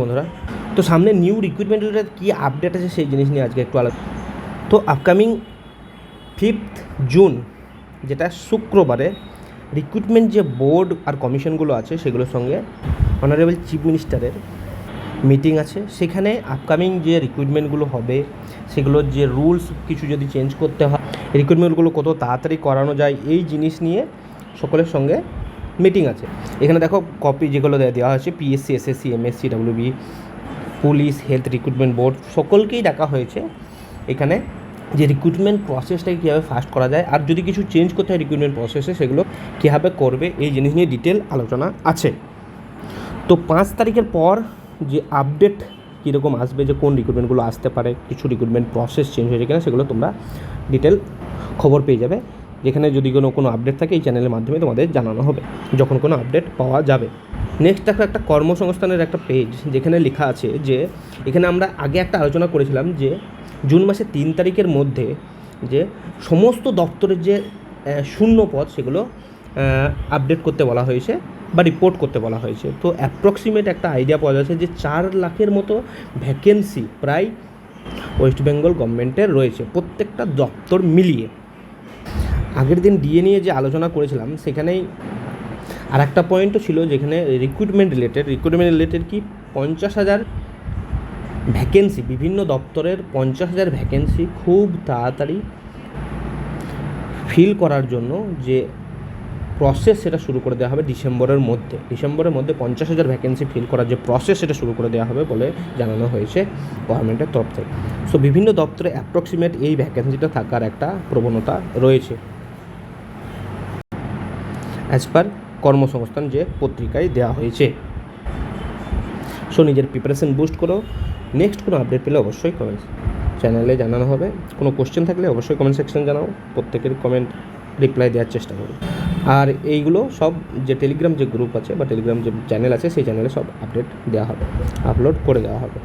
বন্ধুরা, তো সামনে নিউ রিক্রুটমেন্ট রিলেটেড কী আপডেট আছে সেই জিনিস নিয়ে আজকে একটু আলোচনা। তো আপকামিং 5th জুন যেটা শুক্রবারে রিক্রুটমেন্ট যে বোর্ড আর কমিশনগুলো আছে সেগুলোর সঙ্গে অনারেবল চিফ মিনিস্টারের মিটিং আছে। সেখানে আপকামিং যে রিক্রুটমেন্টগুলো হবে সেগুলোর যে রুলস কিছু যদি চেঞ্জ করতে হয়, রিক্রুটমেন্টগুলো কত তাড়াতাড়ি করানো যায়, এই জিনিস নিয়ে সকলের সঙ্গে মিটিং আছে। এখানে দেখো কপি যেগুলো দেওয়া হয়েছে, PSC, SSC, MSc, WB, police, health recruitment board সকলকেই ডাকা হয়েছে। এখানে যে রিক্রুটমেন্ট প্রসেসটাকে কীভাবে ফাস্ট করা যায় আর যদি কিছু চেঞ্জ করতে হয় রিক্রুটমেন্ট প্রসেসে সেগুলো কীভাবে করবে এই জিনিস নিয়ে ডিটেল আলোচনা আছে। তো 5 তারিখের পর যে আপডেট কীরকম আসবে, যে কোন রিক্রুটমেন্টগুলো আসতে পারে, কিছু রিক্রুটমেন্ট প্রসেস চেঞ্জ হয়েছে কিনা সেগুলো তোমরা ডিটেল খবর পেয়ে যাবে। যেখানে যদি কোনো আপডেট থাকে এই চ্যানেলের মাধ্যমে তোমাদের জানানো হবে যখন কোনো আপডেট পাওয়া যাবে। নেক্সট দেখো একটা কর্মসংস্থানের একটা পেজ যেখানে লেখা আছে যে এখানে আমরা আগে একটা আলোচনা করেছিলাম যে জুন মাসের 3 তারিখের মধ্যে যে সমস্ত দপ্তরের যে শূন্য পদ সেগুলো আপডেট করতে বলা হয়েছে বা রিপোর্ট করতে বলা হয়েছে। তো অ্যাপ্রক্সিমেট একটা আইডিয়া পাওয়া যাচ্ছে যে 4 লাখের মতো ভ্যাকেন্সি প্রায় ওয়েস্ট বেঙ্গল গভর্নমেন্টের রয়েছে প্রত্যেকটা দপ্তর মিলিয়ে। আগের দিন ডিএ নিয়ে যে আলোচনা করেছিলাম সেখানেই আর একটা পয়েন্টও ছিল যেখানে রিক্রুটমেন্ট রিলেটেড কি 50,000 ভ্যাকেন্সি, বিভিন্ন দপ্তরের 50,000 ভ্যাকেন্সি খুব তাড়াতাড়ি ফিল করার জন্য যে প্রসেস সেটা শুরু করে দেওয়া হবে ডিসেম্বরের মধ্যে 50,000 ভ্যাকেন্সি ফিল করার যে প্রসেস সেটা শুরু করে দেওয়া হবে বলে জানানো হয়েছে গভর্নমেন্টের তরফ থেকে। সো বিভিন্ন দপ্তরে অ্যাপ্রক্সিমেট এই ভ্যাকেন্সিটা থাকার একটা প্রবণতা রয়েছে অ্যাজ পার কর্মসংস্থান যে পত্রিকায় দেওয়া হয়েছে। সো নিজের প্রিপারেশন বুস্ট করো। নেক্সট কোনো আপডেট পেলে অবশ্যই কমেন্ট চ্যানেলে জানানো হবে। কোনো কোশ্চেন থাকলে অবশ্যই কমেন্ট সেকশন জানাও, প্রত্যেকের কমেন্ট রিপ্লাই দেওয়ার চেষ্টা করো। আর এইগুলো সব যে টেলিগ্রাম যে গ্রুপ আছে বা টেলিগ্রাম যে চ্যানেল আছে সেই চ্যানেলে সব আপডেট দেওয়া হবে, আপলোড করে দেওয়া হবে।